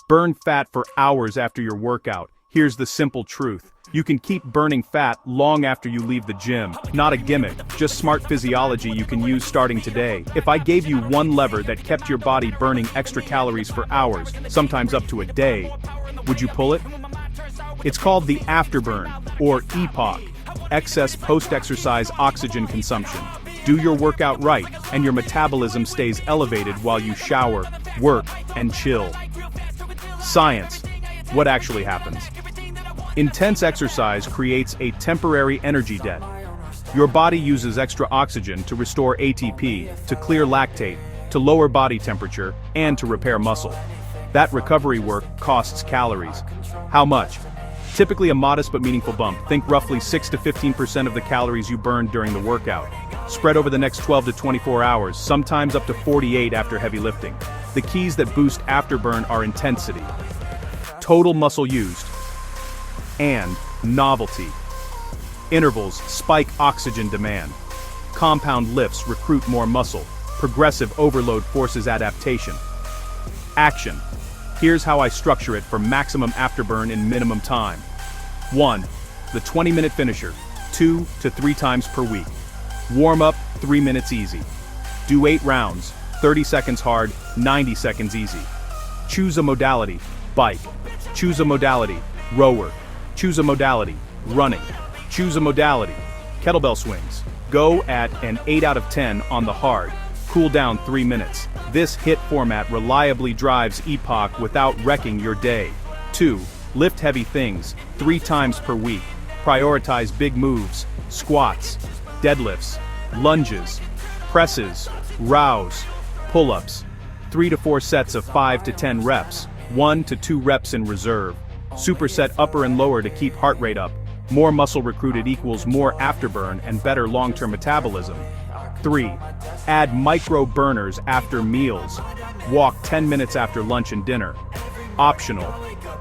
Burn fat for hours after your workout. Here's the simple truth. You can keep burning fat long after you leave the gym. Not a gimmick, just smart physiology you can use starting today. If I gave you one lever that kept your body burning extra calories for hours, sometimes up to a day, would you pull it? It's called the Afterburn, or EPOC, excess post-exercise oxygen consumption. Do your workout right, and your metabolism stays elevated while you shower, work, and chill. Science. What actually happens? Intense exercise creates a temporary energy debt. Your body uses extra oxygen to restore ATP, to clear lactate, to lower body temperature, and to repair muscle. That recovery work costs calories. How much? Typically a modest but meaningful bump. Think roughly 6 to 15% of the calories you burned during the workout. Spread over the next 12 to 24 hours, sometimes up to 48 after heavy lifting. The keys that boost afterburn are intensity, total muscle used, and novelty. Intervals spike oxygen demand. Compound lifts recruit more muscle. Progressive overload forces adaptation. Action. Here's how I structure it for maximum afterburn in minimum time. 1. The 20-minute finisher, 2 to 3 times per week. Warm up, 3 minutes easy. Do 8 rounds, 30 seconds hard, 90 seconds easy. Choose a modality, bike. Choose a modality, rower. Choose a modality, running. Choose a modality, kettlebell swings. Go at an 8 out of 10 on the hard. Cool down 3 minutes. This HIIT format reliably drives EPOC without wrecking your day. 2. Lift heavy things, 3 times per week. Prioritize big moves, squats, deadlifts, lunges, presses, rows, pull-ups. 3 to 4 sets of 5 to 10 reps, 1 to 2 reps in reserve. Superset upper and lower to keep heart rate up. More muscle recruited equals more afterburn and better long-term metabolism. 3. Add micro burners after meals. Walk 10 minutes after lunch and dinner. Optional.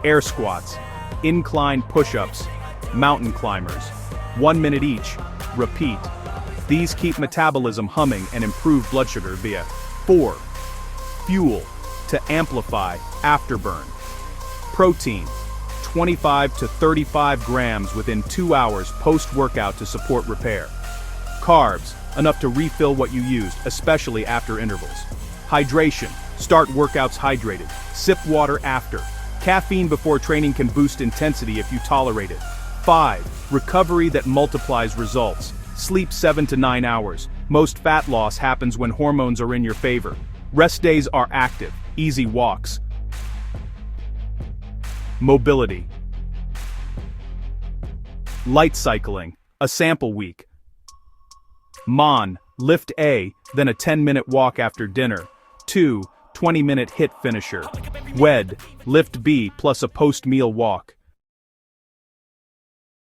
Air squats, incline push-ups, mountain climbers. 1 minute each. Repeat. These keep metabolism humming and improve blood sugar via 4. Fuel to amplify afterburn. Protein. 25 to 35 grams within 2 hours post-workout to support repair. Carbs, enough to refill what you used, especially after intervals. Hydration, start workouts hydrated. Sip water after. Caffeine before training can boost intensity if you tolerate it. 5. Recovery that multiplies results. Sleep 7 to 9 hours. Most fat loss happens when hormones are in your favor. Rest days are active, easy walks. Mobility. Light cycling, a sample week. MON, lift A, then a 10-minute walk after dinner. 2, 20-minute HIIT finisher. WED, lift B plus a post-meal walk.